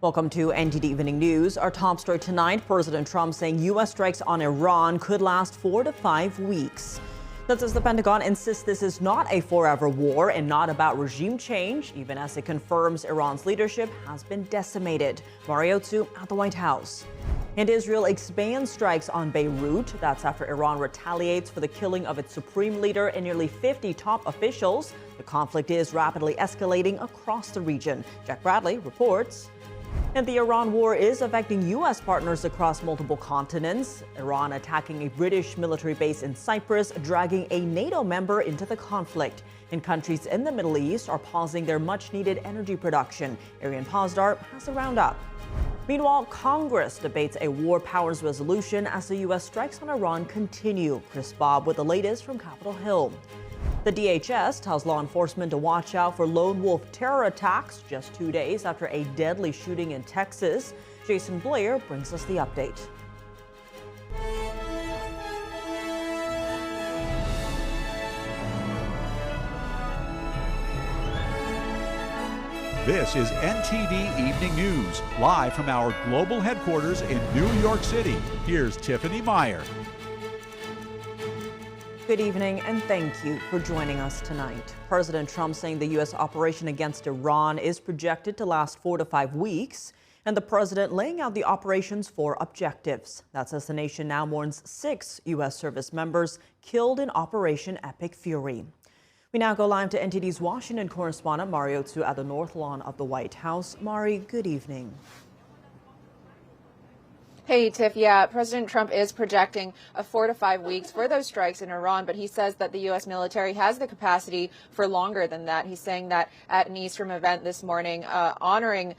Welcome to NTD Evening News. Our top story tonight, President Trump saying U.S. strikes on Iran could last 4 to 5 weeks. That's as the Pentagon insists this is not a forever war and not about regime change, even as it confirms Iran's leadership has been decimated. Mario Tzu at the White House. And Israel expands strikes on Beirut. That's after Iran retaliates for the killing of its supreme leader and nearly 50 top officials. The conflict is rapidly escalating across the region. Jack Bradley reports. And the Iran war is affecting U.S. partners across multiple continents. Iran attacking a British military base in Cyprus, dragging a NATO member into the conflict. And countries in the Middle East are pausing their much-needed energy production. Arian Pozdar has a roundup. Meanwhile, Congress debates a war powers resolution as the U.S. strikes on Iran continue. Chris Bob with the latest from Capitol Hill. The DHS tells law enforcement to watch out for lone wolf terror attacks just 2 days after a deadly shooting in Texas. Jason Blair brings us the update. This is NTD Evening News, live from our global headquarters in New York City. Here's Tiffany Meyer. Good evening, and thank you for joining us tonight. President Trump saying the U.S. operation against Iran is projected to last 4 to 5 weeks, and the president laying out the operation's 4 objectives. That's as the nation now mourns 6 U.S. service members killed in Operation Epic Fury. We now go live to NTD's Washington correspondent Mario Tzu at the North Lawn of the White House. Mari, good evening. Hey, Tiff. Yeah, President Trump is projecting 4 to 5 weeks for those strikes in Iran, but he says that the U.S. military has the capacity for longer than that. He's saying that at an Eastern event this morning, honoring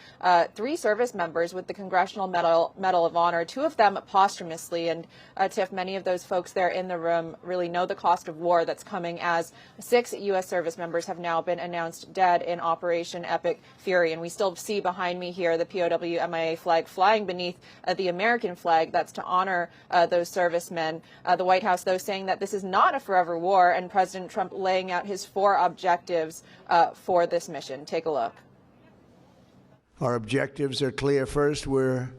3 service members with the Congressional Medal of Honor, 2 of them posthumously. And Tiff, many of those folks there in the room really know the cost of war that's coming, as 6 U.S. service members have now been announced dead in Operation Epic Fury. And we still see behind me here the POW MIA flag flying beneath the American flag. That's to honor those servicemen. The White House, though, saying that this is not a forever war, and President Trump laying out his 4 objectives for this mission. Take a look. Our objectives are clear. First, we're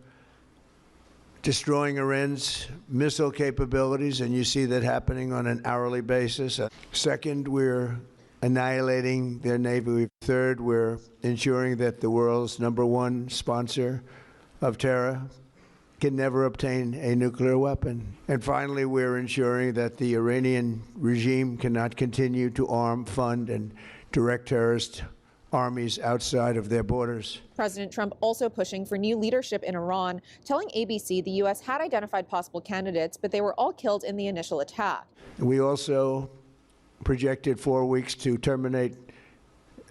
destroying Iran's missile capabilities, and you see that happening on an hourly basis. Second, we're annihilating their navy. Third, we're ensuring that the world's #1 sponsor of terror can never obtain a nuclear weapon. And finally, we're ensuring that the Iranian regime cannot continue to arm, fund, and direct terrorist armies outside of their borders. President Trump also pushing for new leadership in Iran, telling ABC the U.S. had identified possible candidates, but they were all killed in the initial attack. We also projected 4 weeks to terminate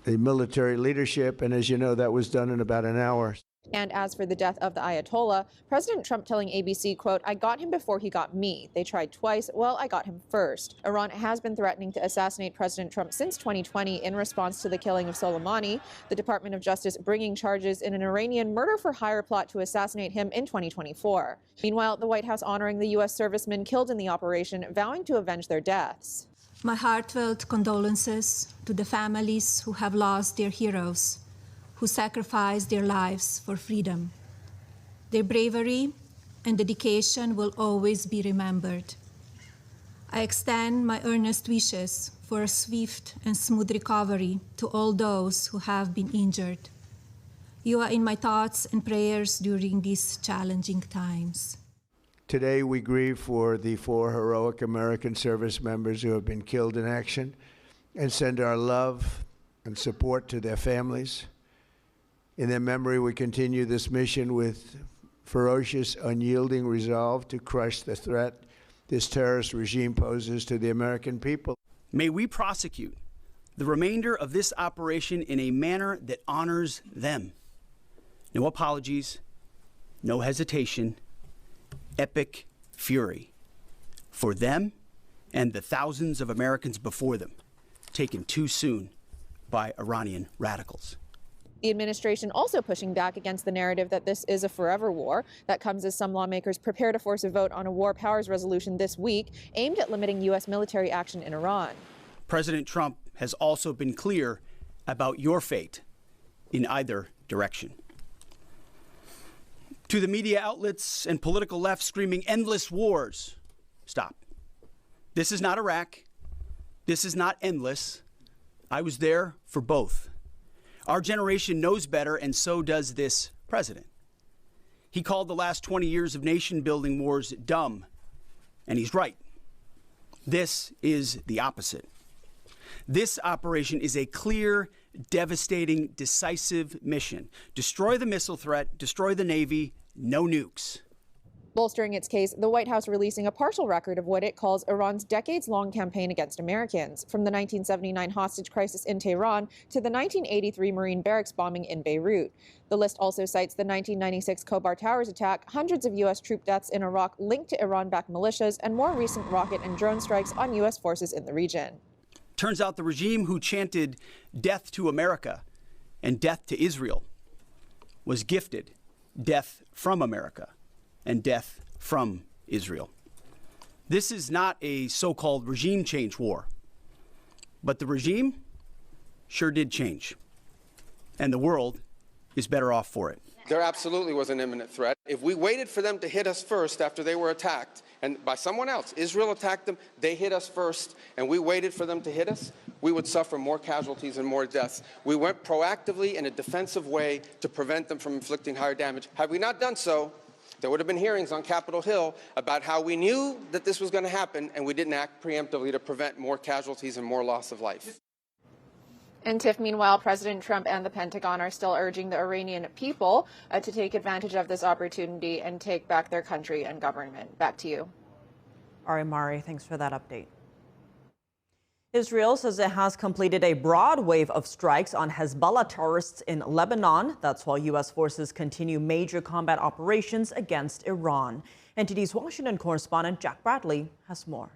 the military leadership, and as you know, that was done in about an hour. And as for the death of the Ayatollah, President Trump telling ABC, quote, "I got him before he got me. They tried twice. Well, I got him first." Iran has been threatening to assassinate President Trump since 2020 in response to the killing of Soleimani. The Department of Justice bringing charges in an Iranian murder-for-hire plot to assassinate him in 2024. Meanwhile, the White House honoring the U.S. servicemen killed in the operation, vowing to avenge their deaths. My heartfelt condolences to the families who have lost their heroes, who sacrificed their lives for freedom. Their bravery and dedication will always be remembered. I extend my earnest wishes for a swift and smooth recovery to all those who have been injured. You are in my thoughts and prayers during these challenging times. Today, we grieve for the 4 heroic American service members who have been killed in action and send our love and support to their families. In their memory, we continue this mission with ferocious, unyielding resolve to crush the threat this terrorist regime poses to the American people. May we prosecute the remainder of this operation in a manner that honors them. No apologies, no hesitation, epic fury for them and the thousands of Americans before them taken too soon by Iranian radicals. The administration also pushing back against the narrative that this is a forever war. That comes as some lawmakers prepare to force a vote on a war powers resolution this week aimed at limiting U.S. military action in Iran. President Trump has also been clear about your fate in either direction. To the media outlets and political left screaming endless wars, stop. This is not Iraq. This is not endless. I was there for both. Our generation knows better, and so does this president. He called the last 20 years of nation-building wars dumb, and he's right. This is the opposite. This operation is a clear, devastating, decisive mission. Destroy the missile threat, destroy the Navy, no nukes. Bolstering its case, the White House releasing a partial record of what it calls Iran's decades-long campaign against Americans, from the 1979 hostage crisis in Tehran to the 1983 Marine barracks bombing in Beirut. The list also cites the 1996 Khobar Towers attack, hundreds of U.S. troop deaths in Iraq linked to Iran-backed militias, and more recent rocket and drone strikes on U.S. forces in the region. Turns out the regime who chanted death to America and death to Israel was gifted death from America and death from Israel. This is not a so-called regime change war, but the regime sure did change, and the world is better off for it. There absolutely was an imminent threat. If we waited for them to hit us first after they were attacked, and by someone else, Israel attacked them, they hit us first, and we waited for them to hit us, we would suffer more casualties and more deaths. We went proactively in a defensive way to prevent them from inflicting higher damage. Had we not done so, there would have been hearings on Capitol Hill about how we knew that this was going to happen, and we didn't act preemptively to prevent more casualties and more loss of life. And Tiff, meanwhile, President Trump and the Pentagon are still urging the Iranian people to take advantage of this opportunity and take back their country and government. Back to you. All right, Mari, thanks for that update. Israel says it has completed a broad wave of strikes on Hezbollah terrorists in Lebanon. That's while U.S. forces continue major combat operations against Iran. NTD's Washington correspondent Jack Bradley has more.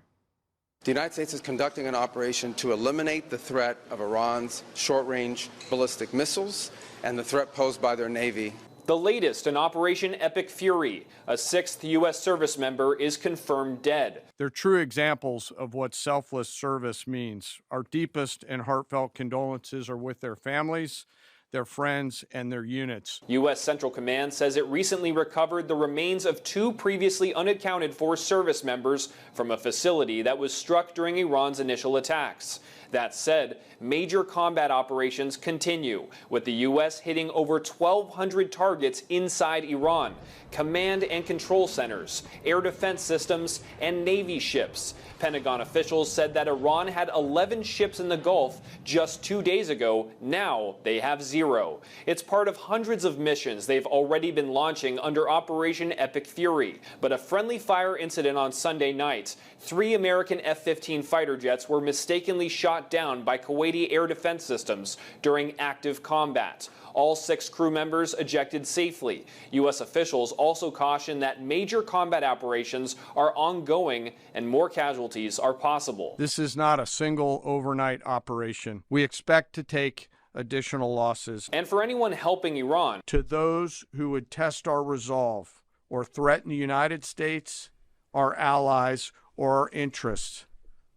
The United States is conducting an operation to eliminate the threat of Iran's short-range ballistic missiles and the threat posed by their Navy. The latest in Operation Epic Fury, a sixth U.S. service member is confirmed dead. They're true examples of what selfless service means. Our deepest and heartfelt condolences are with their families, their friends, and their units. U.S. Central Command says it recently recovered the remains of two previously unaccounted for service members from a facility that was struck during Iran's initial attacks. That said, major combat operations continue, with the U.S. hitting over 1,200 targets inside Iran, command and control centers, air defense systems, and Navy ships. Pentagon officials said that Iran had 11 ships in the Gulf just 2 days ago. Now they have 0. It's part of hundreds of missions they've already been launching under Operation Epic Fury. But a friendly fire incident on Sunday night, 3 American F-15 fighter jets were mistakenly shot down by Kuwaiti air defense systems during active combat. All 6 crew members ejected safely. U.S. officials also caution that major combat operations are ongoing and more casualties are possible. This is not a single overnight operation. We expect to take additional losses. And for anyone helping Iran, to those who would test our resolve or threaten the United States, our allies, or our interests,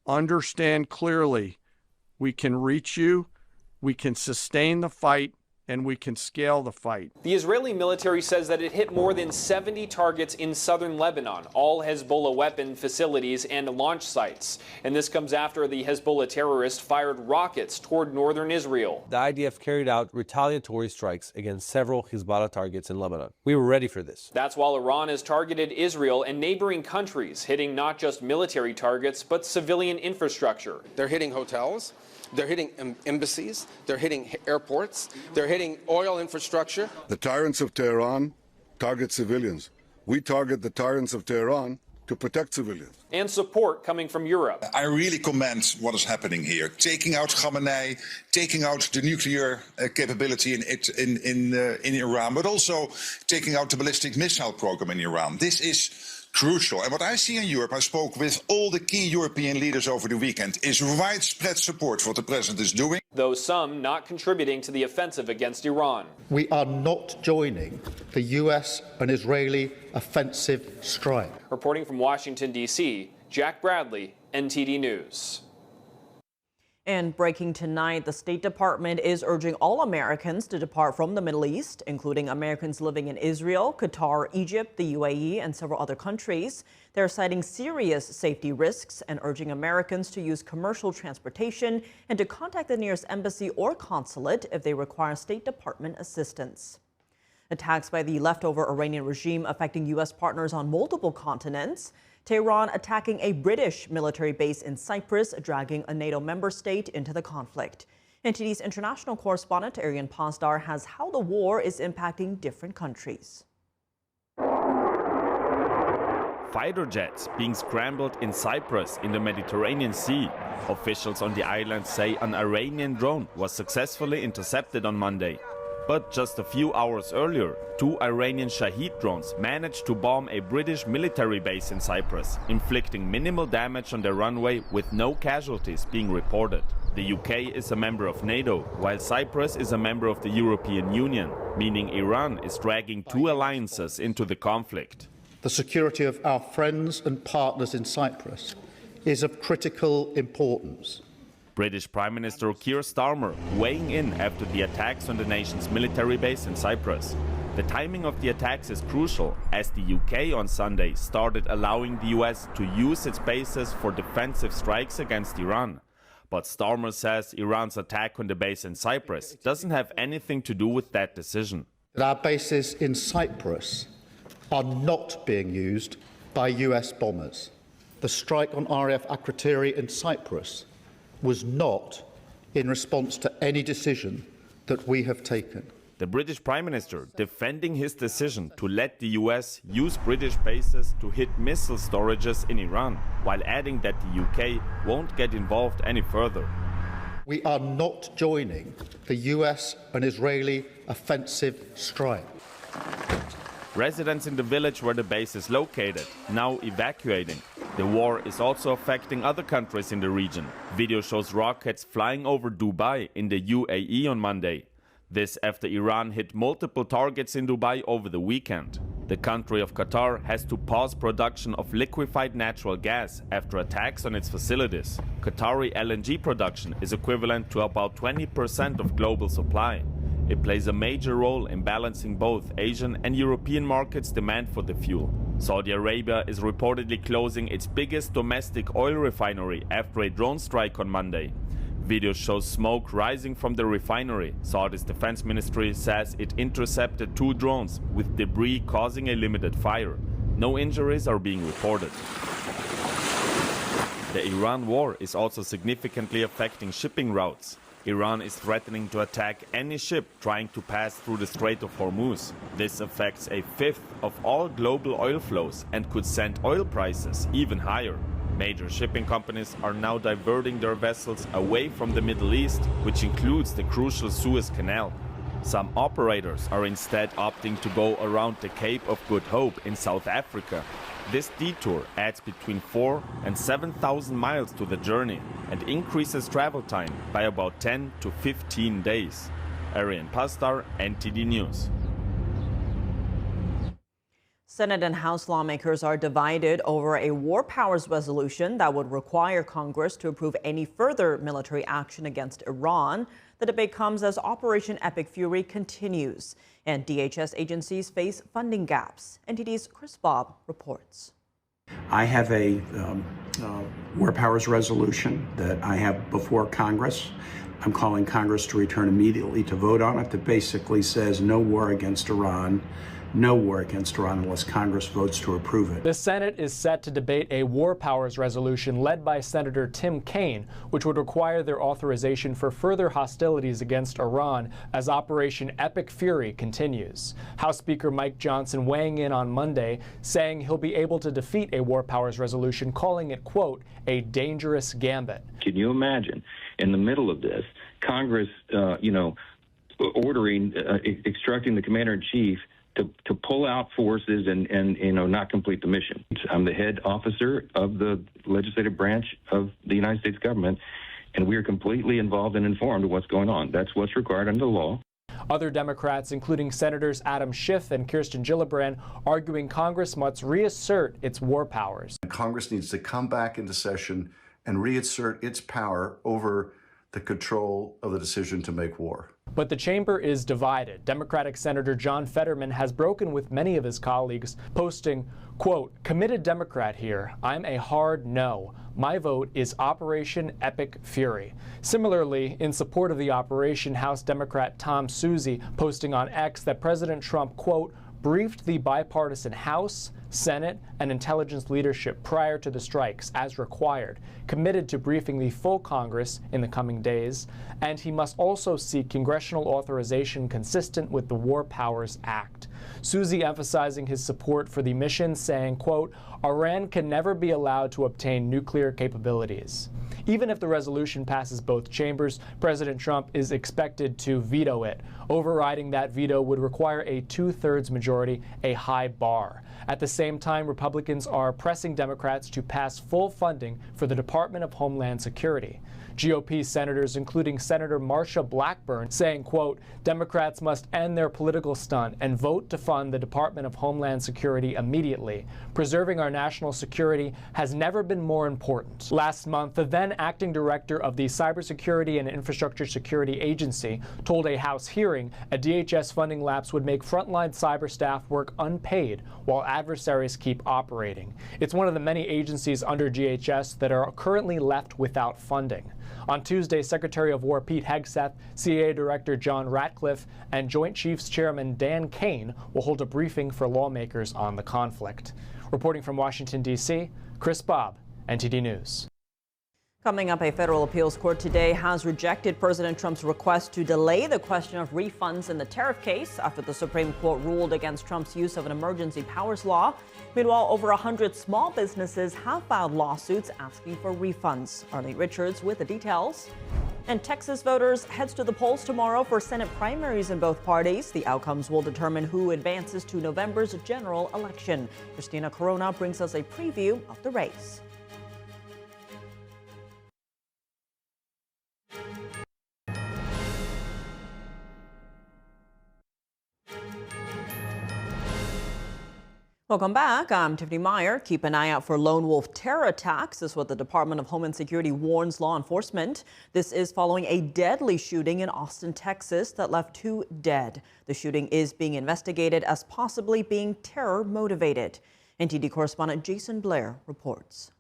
understand clearly we can reach you, we can sustain the fight, and we can scale the fight. The Israeli military says that it hit more than 70 targets in southern Lebanon, all Hezbollah weapon facilities and launch sites. And this comes after the Hezbollah terrorists fired rockets toward northern Israel. The IDF carried out retaliatory strikes against several Hezbollah targets in Lebanon. We were ready for this. That's while Iran has targeted Israel and neighboring countries, hitting not just military targets, but civilian infrastructure. They're hitting hotels. They're hitting embassies, they're hitting airports, they're hitting oil infrastructure. The tyrants of Tehran target civilians. We target the tyrants of Tehran to protect civilians. And support coming from Europe. I really commend what is happening here. Taking out Khamenei, taking out the nuclear capability in Iran, but also taking out the ballistic missile program in Iran. This is crucial. And what I see in Europe, I spoke with all the key European leaders over the weekend, is widespread support for what the president is doing. Though some not contributing to the offensive against Iran. We are not joining the U.S. and Israeli offensive strike. Reporting from Washington, D.C., Jack Bradley, NTD News. And breaking tonight, the State Department is urging all Americans to depart from the Middle East, including Americans living in Israel, Qatar, Egypt, the UAE, and several other countries. They're citing serious safety risks and urging Americans to use commercial transportation and to contact the nearest embassy or consulate if they require State Department assistance. Attacks by the leftover Iranian regime affecting U.S. partners on multiple continents. Tehran attacking a British military base in Cyprus, dragging a NATO member state into the conflict. NTD's international correspondent Arian Pasdar has how the war is impacting different countries. Fighter jets being scrambled in Cyprus in the Mediterranean Sea. Officials on the island say an Iranian drone was successfully intercepted on Monday. But just a few hours earlier, 2 Iranian Shahed drones managed to bomb a British military base in Cyprus, inflicting minimal damage on the runway with no casualties being reported. The UK is a member of NATO, while Cyprus is a member of the European Union, meaning Iran is dragging 2 alliances into the conflict. The security of our friends and partners in Cyprus is of critical importance. British Prime Minister Keir Starmer weighing in after the attacks on the nation's military base in Cyprus. The timing of the attacks is crucial, as the UK on Sunday started allowing the US to use its bases for defensive strikes against Iran. But Starmer says Iran's attack on the base in Cyprus doesn't have anything to do with that decision. Our bases in Cyprus are not being used by US bombers. The strike on RAF Akrotiri in Cyprus was not in response to any decision that we have taken. The British Prime Minister defending his decision to let the US use British bases to hit missile storages in Iran, while adding that the UK won't get involved any further. We are not joining the US and Israeli offensive strike. Residents in the village where the base is located now evacuating. The war is also affecting other countries in the region. Video shows rockets flying over Dubai in the UAE on Monday. This after Iran hit multiple targets in Dubai over the weekend. The country of Qatar has to pause production of liquefied natural gas after attacks on its facilities. Qatari LNG production is equivalent to about 20% of global supply. It plays a major role in balancing both Asian and European markets' demand for the fuel. Saudi Arabia is reportedly closing its biggest domestic oil refinery after a drone strike on Monday. Video shows smoke rising from the refinery. Saudi's defense ministry says it intercepted 2 drones, with debris causing a limited fire. No injuries are being reported. The Iran war is also significantly affecting shipping routes. Iran is threatening to attack any ship trying to pass through the Strait of Hormuz. This affects a fifth of all global oil flows and could send oil prices even higher. Major shipping companies are now diverting their vessels away from the Middle East, which includes the crucial Suez Canal. Some operators are instead opting to go around the Cape of Good Hope in South Africa. This detour adds between 4,000 and 7,000 miles to the journey and increases travel time by about 10 to 15 days. Arian Pasdar, NTD News. Senate and House lawmakers are divided over a war powers resolution that would require Congress to approve any further military action against Iran. The debate comes as Operation Epic Fury continues, and DHS agencies face funding gaps. NTD's Chris Bob reports. I have a war powers resolution that I have before Congress. I'm calling Congress to return immediately to vote on it that basically says no war against Iran. No war against Iran unless Congress votes to approve it. The Senate is set to debate a war powers resolution led by Senator Tim Kaine, which would require their authorization for further hostilities against Iran as Operation Epic Fury continues. House Speaker Mike Johnson weighing in on Monday, saying he'll be able to defeat a war powers resolution, calling it, quote, a dangerous gambit. Can you imagine in the middle of this, Congress, ordering, instructing the commander-in-chief to pull out forces and not complete the mission. I'm the head officer of the legislative branch of the United States government, and we are completely involved and informed of what's going on. That's what's required under the law. Other Democrats, including Senators Adam Schiff and Kirsten Gillibrand, arguing Congress must reassert its war powers. Congress needs to come back into session and reassert its power over the control of the decision to make war. But the chamber is divided. Democratic Senator John Fetterman has broken with many of his colleagues, posting, quote, "Committed Democrat here. I'm a hard no. My vote is Operation Epic Fury." Similarly, in support of the operation, House Democrat Tom Suozzi posting on X that President Trump, quote, briefed the bipartisan House, Senate, and intelligence leadership prior to the strikes as required, committed to briefing the full Congress in the coming days, and he must also seek congressional authorization consistent with the War Powers Act. Suozzi emphasizing his support for the mission, saying, quote, "Iran can never be allowed to obtain nuclear capabilities." Even if the resolution passes both chambers, President Trump is expected to veto it. Overriding that veto would require a 2/3 majority, a high bar. At the same time, Republicans are pressing Democrats to pass full funding for the Department of Homeland Security. GOP senators, including Senator Marsha Blackburn, saying, quote, "Democrats must end their political stunt and vote to fund the Department of Homeland Security immediately. Preserving our national security has never been more important." Last month, the then acting director of the Cybersecurity and Infrastructure Security Agency told a House hearing a DHS funding lapse would make frontline cyber staff work unpaid while adversaries keep operating. It's one of the many agencies under DHS that are currently left without funding. On Tuesday, Secretary of War Pete Hegseth, CIA Director John Ratcliffe, and Joint Chiefs Chairman Dan Kane will hold a briefing for lawmakers on the conflict. Reporting from Washington, D.C., Chris Bobb, NTD News. Coming up, a federal appeals court today has rejected President Trump's request to delay the question of refunds in the Tariff case after the Supreme Court ruled against Trump's use of an emergency powers law. Meanwhile, over 100 small businesses have filed lawsuits asking for refunds. Arlene Richards with the details. And Texas voters heads to the polls tomorrow for Senate primaries in both parties. The outcomes will determine who advances to November's general election. Christina Corona brings us a preview of the race. Welcome back. I'm Tiffany Meyer. Keep an eye out for lone wolf terror attacks. This is what the Department of Homeland Security warns law enforcement. This is following a deadly shooting in Austin, Texas that left 2 dead. The shooting is being investigated as possibly being terror motivated. NTD correspondent Jason Blair reports.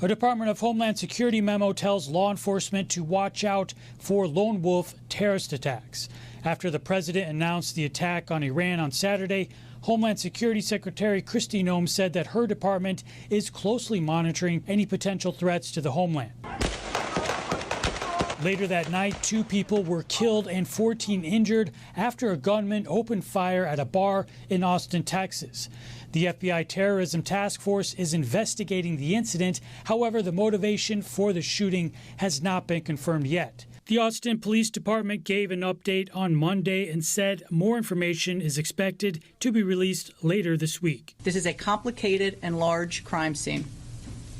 A Department of Homeland Security memo tells law enforcement to watch out for lone wolf terrorist attacks. After the president announced the attack on Iran on Saturday, Homeland Security Secretary Kristi Noem said that her department is closely monitoring any potential threats to the homeland. Later that night, 2 people were killed and 14 injured after a gunman opened fire at a bar in Austin, Texas. The FBI Terrorism Task Force is investigating the incident. However, the motivation for the shooting has not been confirmed yet. The Austin Police Department gave an update on Monday and said more information is expected to be released later this week. This is a complicated and large crime scene.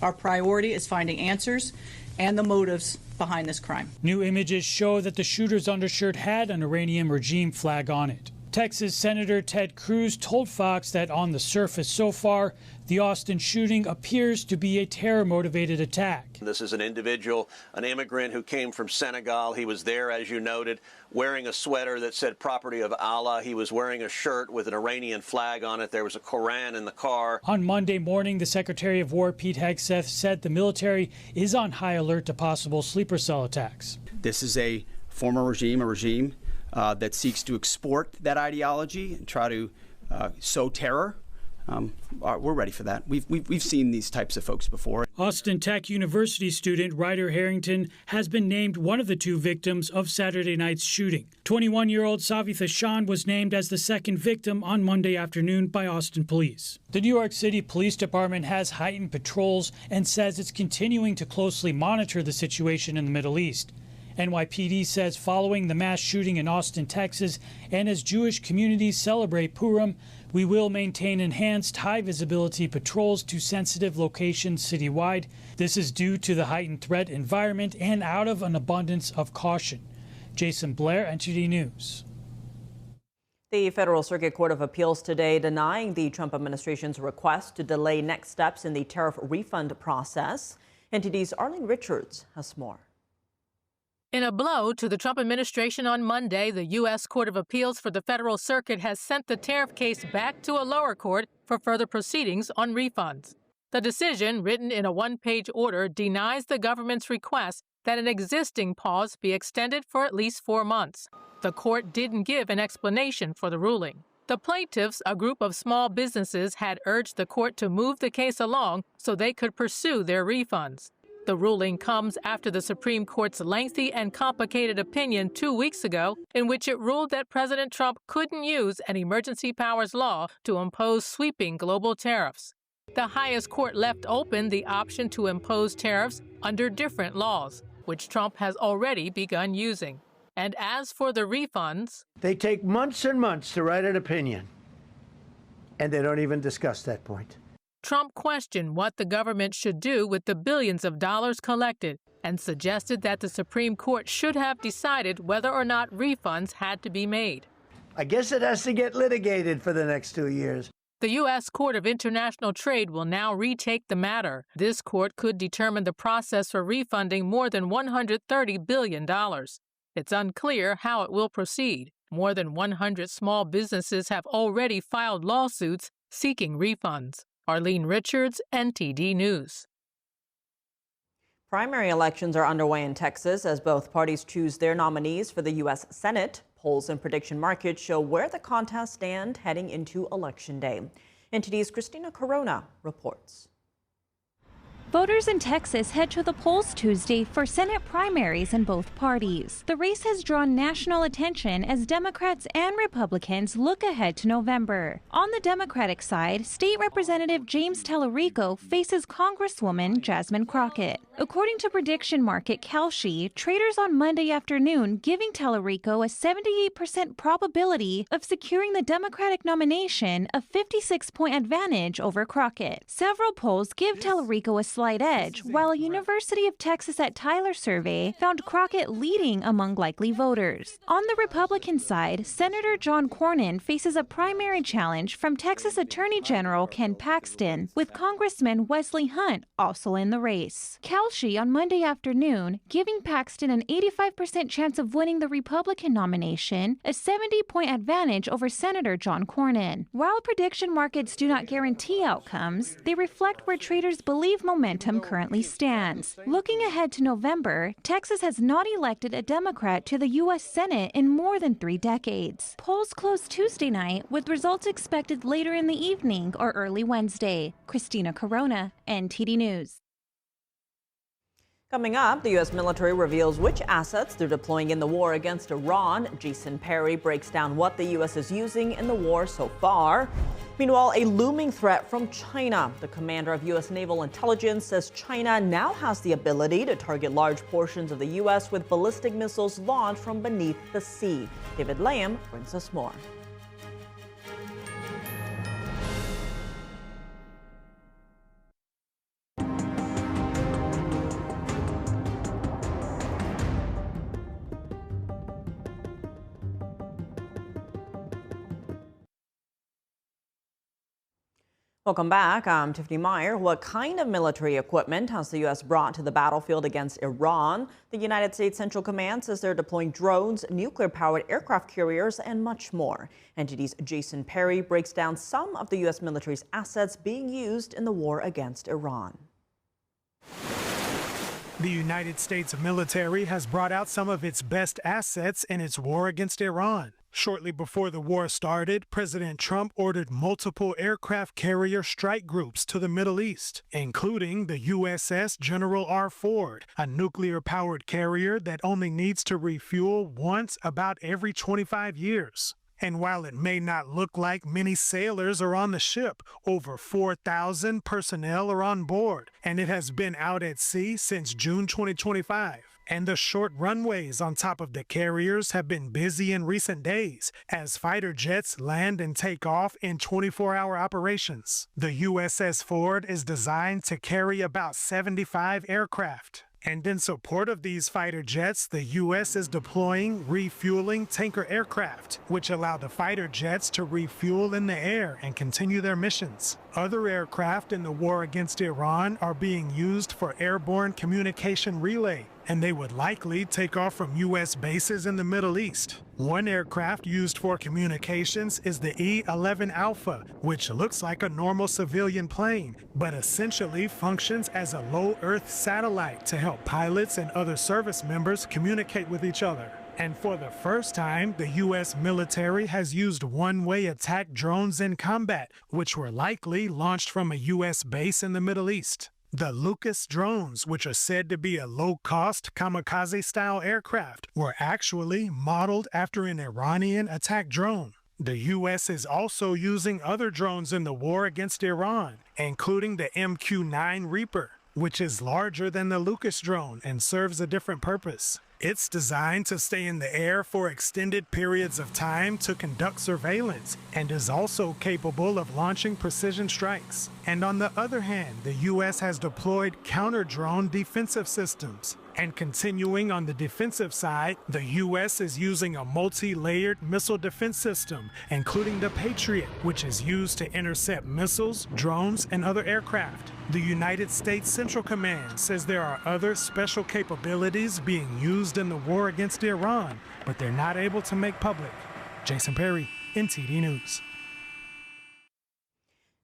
Our priority is finding answers and the motives behind this crime. New images show that the shooter's undershirt had an Iranian regime flag on it. Texas Senator Ted Cruz told Fox that on the surface so far, the Austin shooting appears to be a terror-motivated attack. This is an individual, an immigrant who came from Senegal. He was there, as you noted, wearing a sweater that said property of Allah. He was wearing a shirt with an Iranian flag on it. There was a Koran in the car. On Monday morning, the Secretary of War, Pete Hegseth, said the military is on high alert to possible sleeper cell attacks. This is a former regime, that seeks to export that ideology and try to sow terror. We're ready for that. We've seen these types of folks before. Austin Tech University student Ryder Harrington has been named one of the 2 victims of Saturday night's shooting. 21-year-old Savitha Shan was named as the second victim on Monday afternoon by Austin police. The New York City Police Department has heightened patrols and says it's continuing to closely monitor the situation in the Middle East. NYPD says following the mass shooting in Austin, Texas, and as Jewish communities celebrate Purim, we will maintain enhanced high-visibility patrols to sensitive locations citywide. This is due to the heightened threat environment and out of an abundance of caution. Jason Blair, NTD News. The Federal Circuit Court of Appeals today denying the Trump administration's request to delay next steps in the tariff refund process. NTD's Arlene Richards has more. In a blow to the Trump administration on Monday, the U.S. Court of Appeals for the Federal Circuit has sent the tariff case back to a lower court for further proceedings on refunds. The decision, written in a one-page order, denies the government's request that an existing pause be extended for at least 4 months. The court didn't give an explanation for the ruling. The plaintiffs, a group of small businesses, had urged the court to move the case along so they could pursue their refunds. The ruling comes after the Supreme Court's lengthy and complicated opinion 2 weeks ago, in which it ruled that President Trump couldn't use an emergency powers law to impose sweeping global tariffs. The highest court left open the option to impose tariffs under different laws, which Trump has already begun using. And as for the refunds, they take months and months to write an opinion, and they don't even discuss that point. Trump questioned what the government should do with the billions of dollars collected and suggested that the Supreme Court should have decided whether or not refunds had to be made. I guess it has to get litigated for the next 2 years. The U.S. Court of International Trade will now retake the matter. This court could determine the process for refunding more than $130 billion. It's unclear how it will proceed. More than 100 small businesses have already filed lawsuits seeking refunds. Arlene Richards, NTD News. Primary elections are underway in Texas as both parties choose their nominees for the U.S. Senate. Polls and prediction markets show where the contests stand heading into Election Day. NTD's Christina Corona reports. Voters in Texas head to the polls Tuesday for Senate primaries in both parties. The race has drawn national attention as Democrats and Republicans look ahead to November. On the Democratic side, State Representative James Tallarico faces Congresswoman Jasmine Crockett. According to prediction market Kalshi, traders on Monday afternoon giving Tallarico a 78% probability of securing the Democratic nomination, a 56-point advantage over Crockett. Several polls give Tallarico a slight edge, while a University of Texas at Tyler survey found Crockett leading among likely voters. On the Republican side, Senator John Cornyn faces a primary challenge from Texas Attorney General Ken Paxton, with Congressman Wesley Hunt also in the race. Kalshi on Monday afternoon giving Paxton an 85% chance of winning the Republican nomination, a 70-point advantage over Senator John Cornyn. While prediction markets do not guarantee outcomes, they reflect where traders believe momentum currently stands. Looking ahead to November, Texas has not elected a Democrat to the U.S. Senate in more than 3 decades. Polls closed Tuesday night, with results expected later in the evening or early Wednesday. Christina Corona, NTD News. Coming up, the U.S. military reveals which assets they're deploying in the war against Iran. Jason Perry breaks down what the U.S. is using in the war so far. Meanwhile, a looming threat from China. The commander of U.S. Naval Intelligence says China now has the ability to target large portions of the U.S. with ballistic missiles launched from beneath the sea. David Lamb brings us more. Welcome back. I'm Tiffany Meyer. What kind of military equipment has the U.S. brought to the battlefield against Iran? The United States Central Command says they're deploying drones, nuclear-powered aircraft carriers, and much more. NTD's Jason Perry breaks down some of the U.S. military's assets being used in the war against Iran. The United States military has brought out some of its best assets in its war against Iran. Shortly before the war started, President Trump ordered multiple aircraft carrier strike groups to the Middle East, including the USS General R. Ford, a nuclear-powered carrier that only needs to refuel once about every 25 years. And while it may not look like many sailors are on the ship, over 4,000 personnel are on board, and it has been out at sea since June 2025. And the short runways on top of the carriers have been busy in recent days as fighter jets land and take off in 24-hour operations. The USS Ford is designed to carry about 75 aircraft. And in support of these fighter jets, the U.S. is deploying refueling tanker aircraft, which allow the fighter jets to refuel in the air and continue their missions. Other aircraft in the war against Iran are being used for airborne communication relay, and they would likely take off from U.S. bases in the Middle East. One aircraft used for communications is the E-11 Alpha, which looks like a normal civilian plane, but essentially functions as a low-Earth satellite to help pilots and other service members communicate with each other. And for the first time, the U.S. military has used one-way attack drones in combat, which were likely launched from a U.S. base in the Middle East. The Lucas drones, which are said to be a low-cost kamikaze-style aircraft, were actually modeled after an Iranian attack drone. The U.S. is also using other drones in the war against Iran, including the MQ-9 Reaper, which is larger than the Lucas drone and serves a different purpose. It's designed to stay in the air for extended periods of time to conduct surveillance and is also capable of launching precision strikes. And on the other hand, the U.S. has deployed counter-drone defensive systems. And continuing on the defensive side, the U.S. is using a multi-layered missile defense system, including the Patriot, which is used to intercept missiles, drones, and other aircraft. The United States Central Command says there are other special capabilities being used in the war against Iran, but they're not able to make public. Jason Perry, NTD News.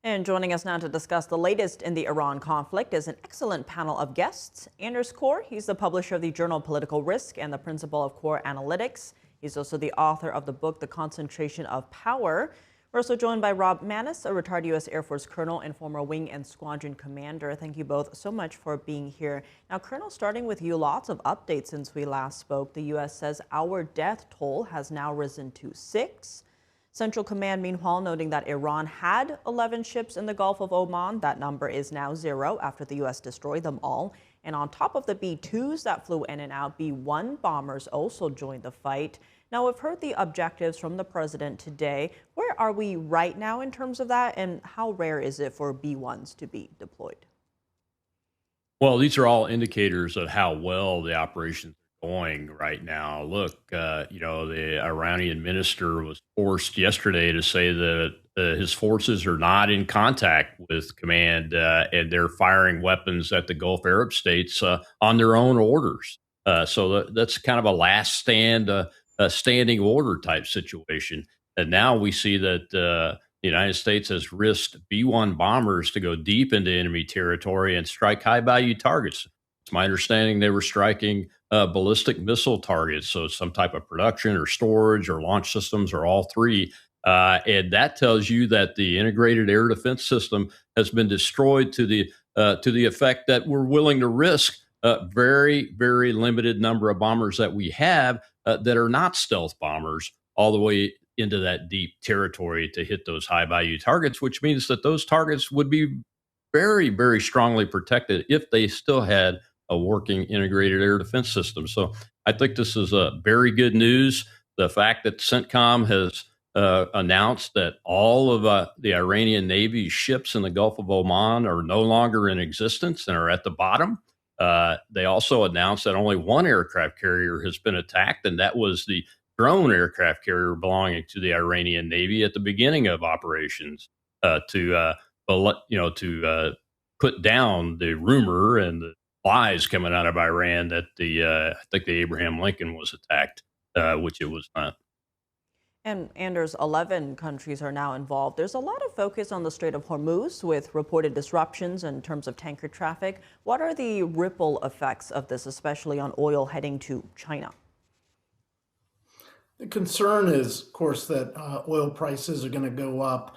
And joining us now to discuss the latest in the Iran conflict is an excellent panel of guests. Anders Curt, he's the publisher of the journal Political Risk and the principal of Core Analytics. He's also the author of the book, The Concentration of Power. We're also joined by Rob Maness, a retired U.S. Air Force colonel and former wing and squadron commander. Thank you both so much for being here. Now, Colonel, starting with you, lots of updates since we last spoke. The U.S. says our death toll has now risen to 6. Central Command, meanwhile, noting that Iran had 11 ships in the Gulf of Oman. That number is now 0 after the U.S. destroyed them all. And on top of the B-2s that flew in and out, B-1 bombers also joined the fight. Now, we've heard the objectives from the president today. Where are we right now in terms of that, and how rare is it for B-1s to be deployed? Well, these are all indicators of how well the operations are going right now. Look, the Iranian minister was forced yesterday to say that his forces are not in contact with command, and they're firing weapons at the Gulf Arab states on their own orders. So that's kind of a last stand, standing order type situation. And now we see that the United States has risked B-1 bombers to go deep into enemy territory and strike high-value targets. It's my understanding they were striking ballistic missile targets, so some type of production or storage or launch systems or all three. And that tells you that the integrated air defense system has been destroyed to the effect that we're willing to risk a very, very limited number of bombers that we have that are not stealth bombers all the way into that deep territory to hit those high value targets, which means that those targets would be very, very strongly protected if they still had a working integrated air defense system. So I think this is very good news. The fact that CENTCOM has announced that all of the Iranian Navy's ships in the Gulf of Oman are no longer in existence and are at the bottom. They also announced that only one aircraft carrier has been attacked, and that was the drone aircraft carrier belonging to the Iranian Navy at the beginning of operations to put down the rumor and the lies coming out of Iran that I think the Abraham Lincoln was attacked, which it was not. And Anders, 11 countries are now involved. There's a lot of focus on the Strait of Hormuz with reported disruptions in terms of tanker traffic. What are the ripple effects of this, especially on oil heading to China? The concern is, of course, that oil prices are going to go up.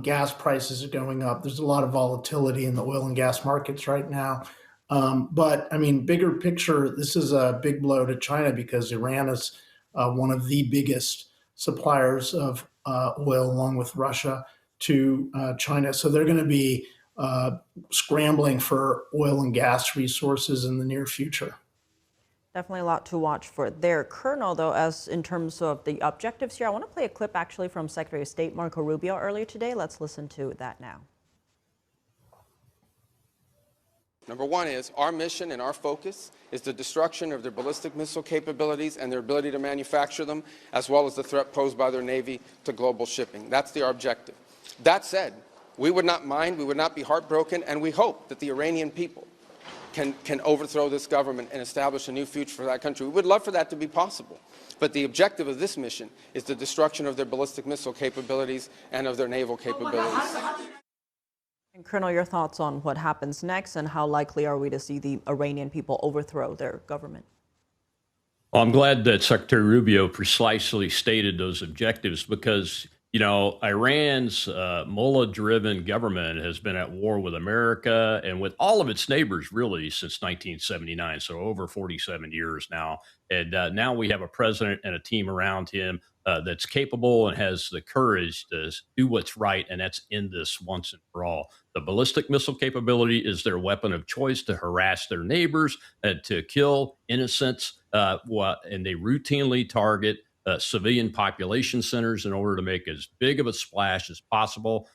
Gas prices are going up. There's a lot of volatility in the oil and gas markets right now. But I mean, bigger picture, this is a big blow to China because Iran is one of the biggest suppliers of oil, along with Russia, to China. So they're going to be scrambling for oil and gas resources in the near future. Definitely a lot to watch for there. Colonel, though, as in terms of the objectives here, I want to play a clip actually from Secretary of State Marco Rubio earlier today. Let's listen to that now. Number one is our mission and our focus is the destruction of their ballistic missile capabilities and their ability to manufacture them, as well as the threat posed by their Navy to global shipping. That's our objective. That said, we would not mind, we would not be heartbroken, and we hope that the Iranian people can overthrow this government and establish a new future for that country. We would love for that to be possible. But the objective of this mission is the destruction of their ballistic missile capabilities and of their naval capabilities. And Colonel, your thoughts on what happens next and how likely are we to see the Iranian people overthrow their government? Well, I'm glad that Secretary Rubio precisely stated those objectives because, you know, Iran's mullah-driven government has been at war with America and with all of its neighbors, really, since 1979, so over 47 years now. And now we have a president and a team around him that's capable and has the courage to do what's right, and that's end this once and for all. The ballistic missile capability is their weapon of choice to harass their neighbors, to kill innocents, and they routinely target civilian population centers in order to make as big of a splash as possible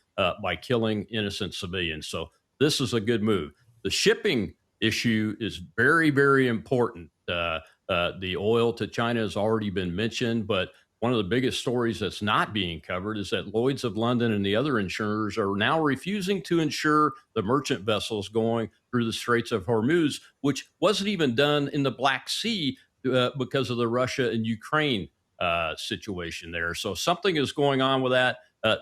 by killing innocent civilians. So this is a good move. The shipping issue is very, very important. The oil to China has already been mentioned, but one of the biggest stories that's not being covered is that Lloyd's of London and the other insurers are now refusing to insure the merchant vessels going through the Straits of Hormuz, which wasn't even done in the Black Sea because of the Russia and Ukraine situation there. So something is going on with that.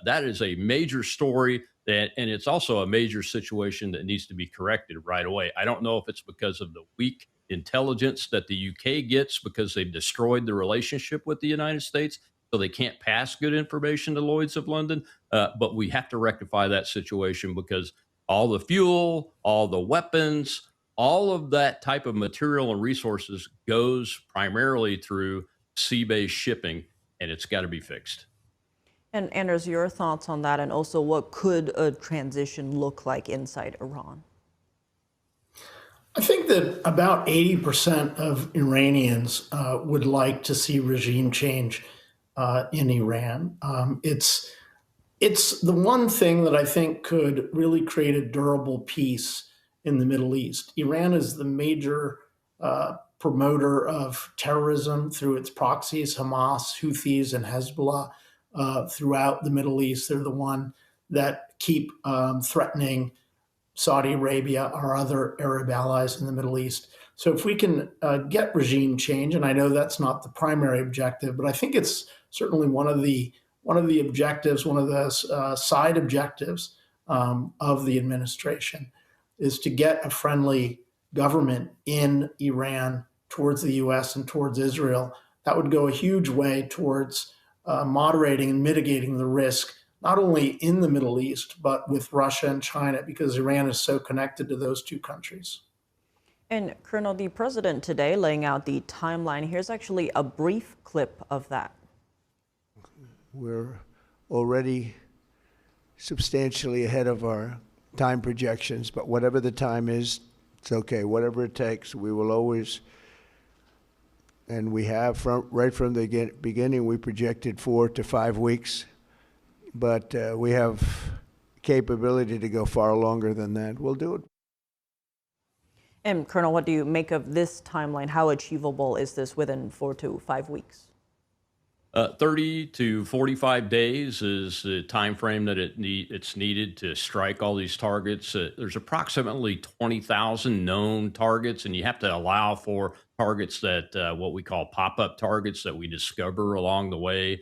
That is a major story, and it's also a major situation that needs to be corrected right away. I don't know if it's because of the weak intelligence that the UK gets because they've destroyed the relationship with the United States, so they can't pass good information to Lloyd's of London. But we have to rectify that situation because all the fuel, all the weapons, all of that type of material and resources goes primarily through sea-based shipping, and it's got to be fixed. And Anders, your thoughts on that, and also what could a transition look like inside Iran? I think that about 80% of Iranians would like to see regime change in Iran. It's the one thing that I think could really create a durable peace in the Middle East. Iran is the major promoter of terrorism through its proxies, Hamas, Houthis, and Hezbollah throughout the Middle East. They're the one that keep threatening Saudi Arabia, our other Arab allies in the Middle East. So if we can get regime change, and I know that's not the primary objective, but I think it's certainly one of the objectives, one of the side objectives of the administration, is to get a friendly government in Iran towards the U.S. and towards Israel. That would go a huge way towards moderating and mitigating the risk, not only in the Middle East, but with Russia and China, because Iran is so connected to those two countries. And Colonel, the president today laying out the timeline. Here's actually a brief clip of that. We're already substantially ahead of our time projections, but whatever the time is, it's okay. Whatever it takes, we will always, and we have right from the beginning, we projected 4 to 5 weeks. But we have capability to go far longer than that. We'll do it. And Colonel, what do you make of this timeline? How achievable is this within 4 to 5 weeks? 30 to 45 days is the time frame that it's needed to strike all these targets. There's approximately 20,000 known targets, and you have to allow for targets that what we call pop-up targets that we discover along the way.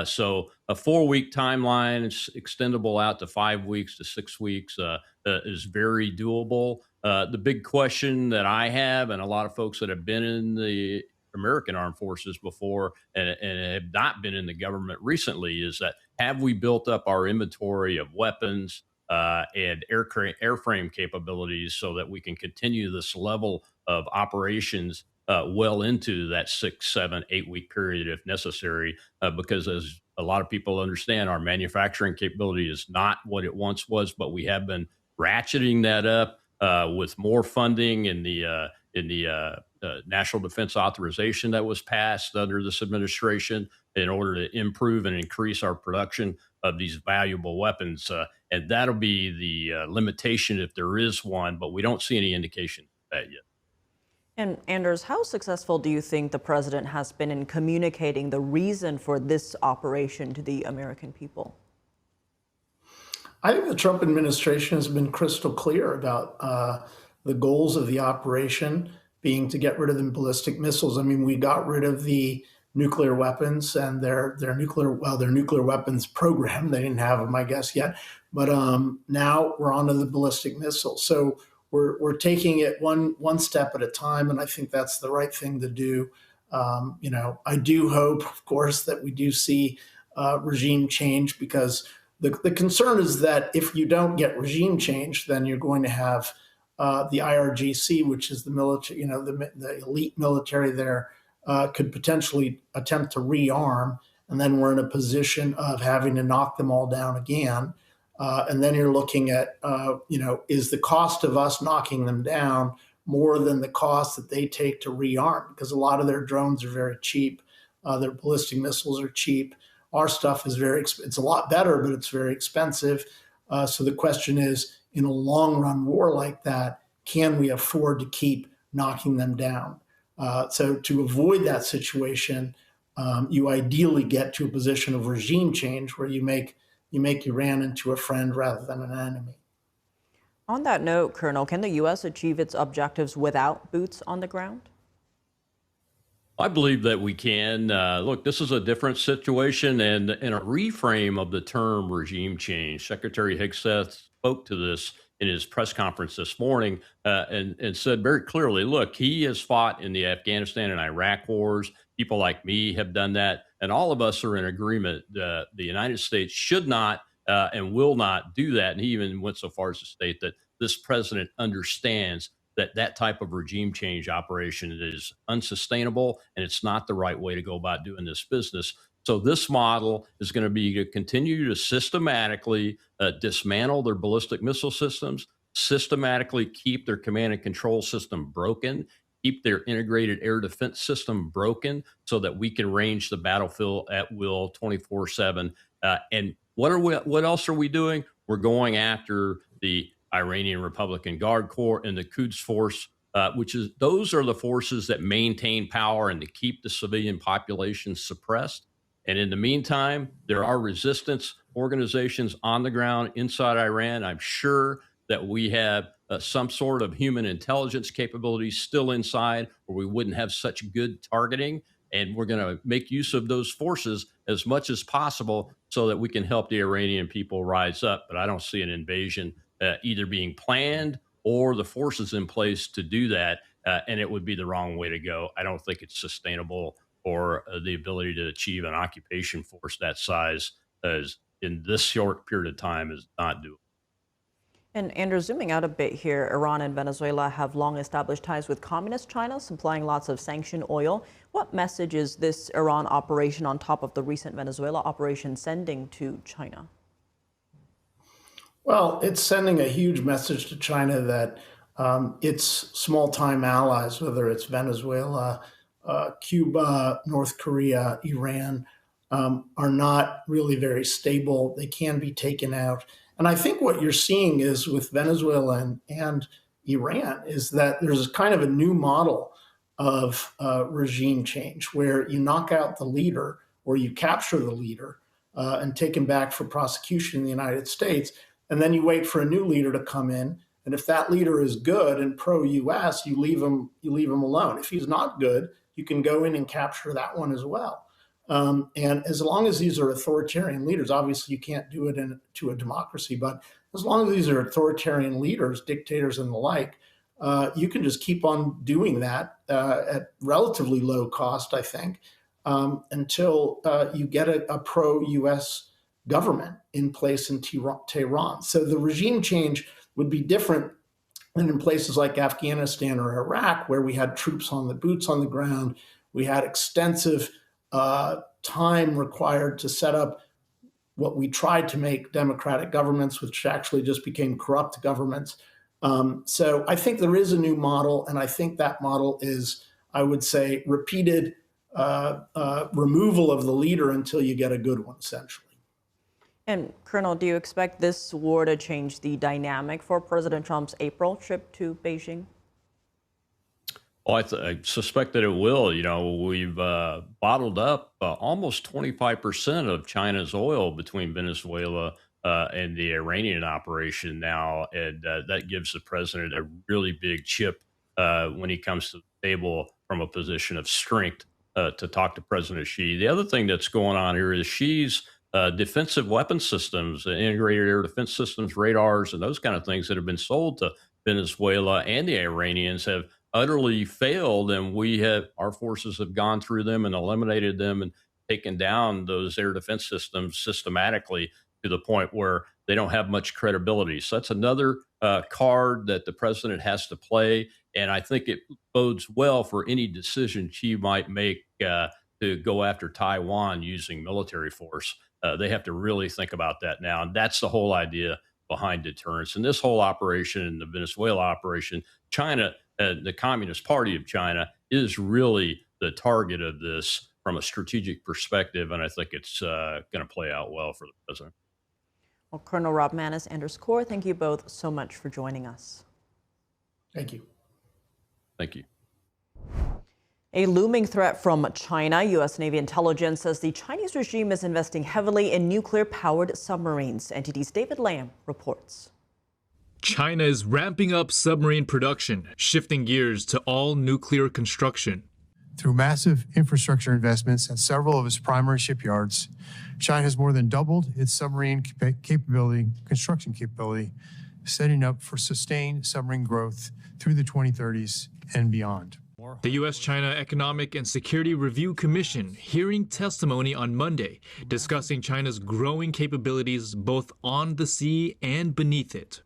So a 4-week timeline is extendable out to 5 weeks to 6 weeks is very doable. The big question that I have, and a lot of folks that have been in the American Armed Forces before and have not been in the government recently, is that have we built up our inventory of weapons and airframe capabilities so that we can continue this level of operations well into that 6, 7, 8 week period if necessary, because as a lot of people understand, our manufacturing capability is not what it once was, but we have been ratcheting that up with more funding in the National Defense Authorization that was passed under this administration in order to improve and increase our production of these valuable weapons. And that'll be the limitation if there is one, but we don't see any indication of that yet. And Anders, how successful do you think the president has been in communicating the reason for this operation to the American people? I think the Trump administration has been crystal clear about the goals of the operation being to get rid of the ballistic missiles. I mean, we got rid of the nuclear weapons and their nuclear weapons program. They didn't have them, I guess, yet. But now we're on to the ballistic missiles. So we're taking it one step at a time, and I think that's the right thing to do. I do hope, of course, that we do see regime change, because the concern is that if you don't get regime change, then you're going to have the IRGC, which is the military, the elite military there, could potentially attempt to rearm, and then we're in a position of having to knock them all down again. And then you're looking at, is the cost of us knocking them down more than the cost that they take to rearm? Because a lot of their drones are very cheap. Their ballistic missiles are cheap. Our stuff is it's a lot better, but it's very expensive. So the question is, in a long run war like that, can we afford to keep knocking them down? So to avoid that situation, you ideally get to a position of regime change where you make Iran into a friend rather than an enemy. On that note, Colonel, can the U.S. achieve its objectives without boots on the ground? I believe that we can. Look, this is a different situation, and in a reframe of the term regime change, Secretary Hegseth spoke to this in his press conference this morning and said very clearly, look, he has fought in the Afghanistan and Iraq wars. People like me have done that, and all of us are in agreement. The United States should not and will not do that. And he even went so far as to state that this president understands that type of regime change operation is unsustainable, and it's not the right way to go about doing this business. So this model is going to be to continue to systematically dismantle their ballistic missile systems, systematically keep their command and control system broken, keep their integrated air defense system broken so that we can range the battlefield at will 24/7. And what else are we doing? We're going after the Iranian Republican Guard Corps and the Quds Force, those are the forces that maintain power and to keep the civilian population suppressed. And in the meantime, there are resistance organizations on the ground inside Iran. I'm sure that we have some sort of human intelligence capabilities still inside, or we wouldn't have such good targeting. And we're going to make use of those forces as much as possible so that we can help the Iranian people rise up. But I don't see an invasion either being planned or the forces in place to do that. And it would be the wrong way to go. I don't think it's sustainable, or the ability to achieve an occupation force that size as in this short period of time is not doable. And Andrew, zooming out a bit here, Iran and Venezuela have long established ties with communist China, supplying lots of sanctioned oil. What message is this Iran operation on top of the recent Venezuela operation sending to China? Well, it's sending a huge message to China that its small-time allies, whether it's Venezuela, Cuba, North Korea, Iran, are not really very stable. They can be taken out. And I think what you're seeing is with Venezuela and Iran is that there's kind of a new model of regime change where you knock out the leader or you capture the leader and take him back for prosecution in the United States. And then you wait for a new leader to come in. And if that leader is good and pro-US, you leave him alone. If he's not good, you can go in and capture that one as well. And as long as these are authoritarian leaders, obviously you can't do it to a democracy, but as long as these are authoritarian leaders, dictators and the like, you can just keep on doing that at relatively low cost, I think, until you get a pro-US government in place in Tehran. So the regime change would be different than in places like Afghanistan or Iraq, where we had boots on the ground. We had extensive time required to set up what we tried to make democratic governments, which actually just became corrupt governments. So I think there is a new model, and I think that model is, I would say, repeated removal of the leader until you get a good one, essentially. And Colonel, do you expect this war to change the dynamic for President Trump's April trip to Beijing? Well, I suspect that it will. You know, we've bottled up almost 25% of China's oil between Venezuela and the Iranian operation now, and that gives the president a really big chip when he comes to the table from a position of strength to talk to President Xi. The other thing that's going on here is Xi's defensive weapon systems, integrated air defense systems, radars, and those kind of things that have been sold to Venezuela and the Iranians have utterly failed, and our forces have gone through them and eliminated them and taken down those air defense systems systematically to the point where they don't have much credibility. So that's another card that the president has to play, and I think it bodes well for any decision Xi might make to go after Taiwan using military force. They have to really think about that now, and that's the whole idea behind deterrence. And this whole operation, and the Venezuela operation, China, the Communist Party of China, is really the target of this from a strategic perspective, and I think it's going to play out well for the president. Well, Colonel Rob Maness, Anders Core, thank you both so much for joining us. Thank you. Thank you. A looming threat from China. U.S. Navy intelligence says the Chinese regime is investing heavily in nuclear-powered submarines. NTD's David Lamb reports. China is ramping up submarine production, shifting gears to all nuclear construction. Through massive infrastructure investments at several of its primary shipyards, China has more than doubled its submarine construction capability, setting up for sustained submarine growth through the 2030s and beyond. The U.S.-China Economic and Security Review Commission hearing testimony on Monday, discussing China's growing capabilities both on the sea and beneath it.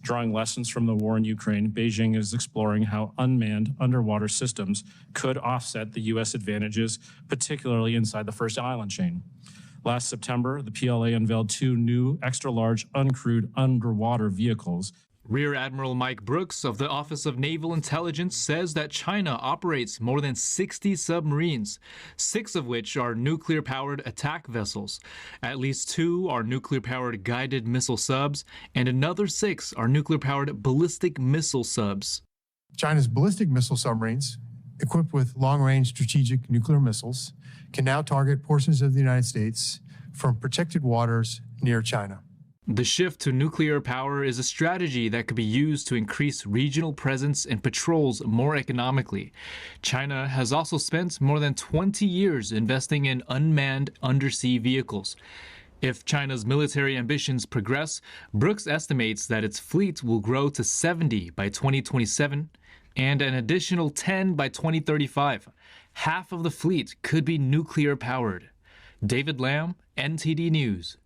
Drawing lessons from the war in Ukraine, Beijing is exploring how unmanned underwater systems could offset the U.S. advantages, particularly inside the first island chain. Last September, the PLA unveiled 2 new extra-large uncrewed underwater vehicles. Rear Admiral Mike Brooks of the Office of Naval Intelligence says that China operates more than 60 submarines, 6 of which are nuclear-powered attack vessels. At least 2 are nuclear-powered guided missile subs, and another 6 are nuclear-powered ballistic missile subs. China's ballistic missile submarines, equipped with long-range strategic nuclear missiles, can now target portions of the United States from protected waters near China. The shift to nuclear power is a strategy that could be used to increase regional presence and patrols more economically. China has also spent more than 20 years investing in unmanned undersea vehicles. If China's military ambitions progress, Brooks estimates that its fleet will grow to 70 by 2027 and an additional 10 by 2035. Half of the fleet could be nuclear powered. David Lamb, NTD News.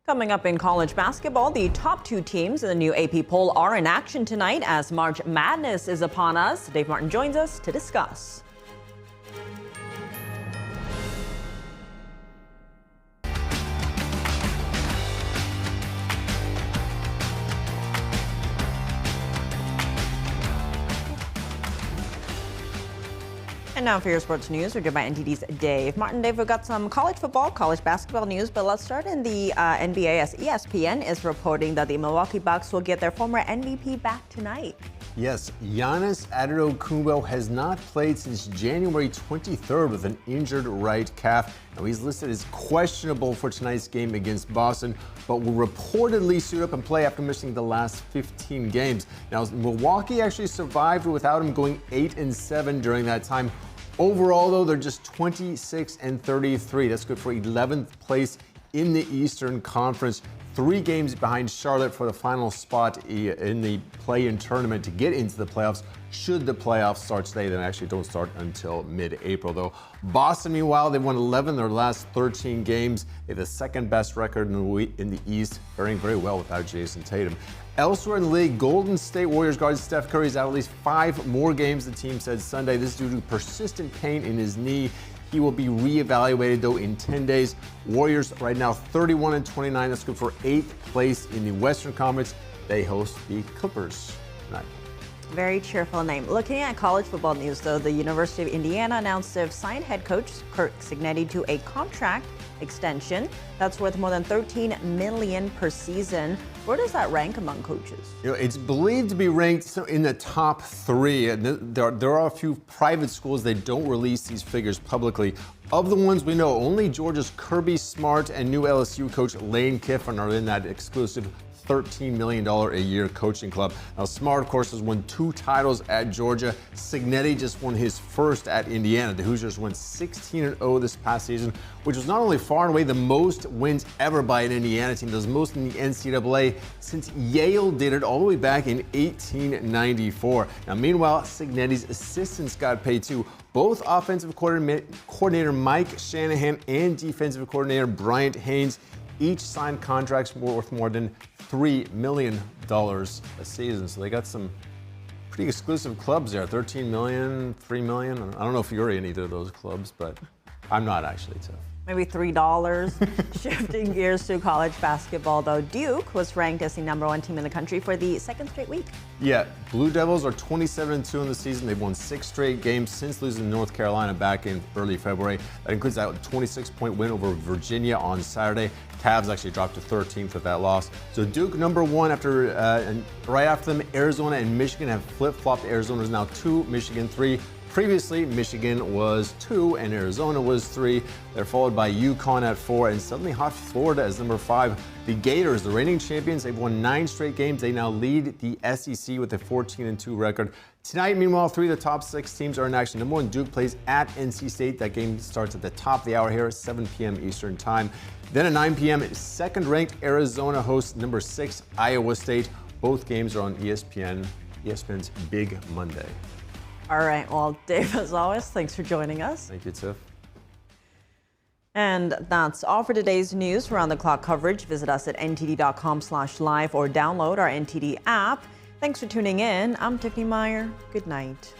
Coming up in college basketball, the top 2 teams in the new AP poll are in action tonight as March Madness is upon us. Dave Martin joins us to discuss. And now for your sports news, we're joined by NTD's Dave Martin. Dave, we've got some college football, college basketball news, but let's start in the NBA as ESPN is reporting that the Milwaukee Bucks will get their former MVP back tonight. Yes, Giannis Antetokounmpo has not played since January 23rd with an injured right calf. Now he's listed as questionable for tonight's game against Boston, but will reportedly suit up and play after missing the last 15 games. Now Milwaukee actually survived without him, going 8-7 during that time. Overall, though, they're just 26-33. That's good for 11th place in the Eastern Conference. 3 games behind Charlotte for the final spot in the play-in tournament to get into the playoffs. Should the playoffs start today, they actually don't start until mid-April, though. Boston, meanwhile, they won 11 of their last 13 games. They have the second best record in the East, faring very well without Jason Tatum. Elsewhere in the league, Golden State Warriors guard Steph Curry is out at least 5 more games, the team said Sunday. This is due to persistent pain in his knee. He will be reevaluated, though, in 10 days. Warriors right now 31-29. That's good for 8th place in the Western Conference. They host the Clippers tonight. Very cheerful name. Looking at college football news, though, the University of Indiana announced they've signed head coach Curt Cignetti to a contract extension that's worth more than $13 million per season. Where does that rank among coaches? It's believed to be ranked in the top 3. There are a few private schools that don't release these figures publicly. Of the ones we know, only Georgia's Kirby Smart and new LSU coach Lane Kiffin are in that exclusive $13 million a year coaching club. Now, Smart, of course, has won 2 titles at Georgia. Cignetti just won his first at Indiana. The Hoosiers went 16-0 this past season, which was not only far and away the most wins ever by an Indiana team, those most in the NCAA since Yale did it all the way back in 1894. Now, meanwhile, Cignetti's assistants got paid too. Both offensive coordinator Mike Shanahan and defensive coordinator Bryant Haynes each signed contracts worth more than $3 million a season. So they got some pretty exclusive clubs there. 13 million, 3 million. I don't know if you're in either of those clubs, but I'm not actually, Tiff. Maybe $3. Shifting gears to college basketball, though, Duke was ranked as the #1 team in the country for the 2nd straight week. Yeah, Blue Devils are 27-2 in the season. They've won 6 straight games since losing to North Carolina back in early February. That includes that 26-point win over Virginia on Saturday. Cavs actually dropped to 13th with that loss. So Duke #1 after, and right after them, Arizona and Michigan have flip-flopped. Arizona is now 2, Michigan 3. Previously, Michigan was 2 and Arizona was 3. They're followed by UConn at 4 and suddenly hot Florida as #5. The Gators, the reigning champions, they've won 9 straight games. They now lead the SEC with a 14-2 record. Tonight, meanwhile, 3 of the top 6 teams are in action. #1, Duke plays at NC State. That game starts at the top of the hour here, 7 p.m. Eastern Time. Then at 9 p.m., second-ranked Arizona hosts #6, Iowa State. Both games are on ESPN's Big Monday. All right. Well, Dave, as always, thanks for joining us. Thank you, Tiff. And that's all for today's news. For round-the-clock coverage, visit us at ntd.com/live or download our NTD app. Thanks for tuning in. I'm Tiffany Meyer. Good night.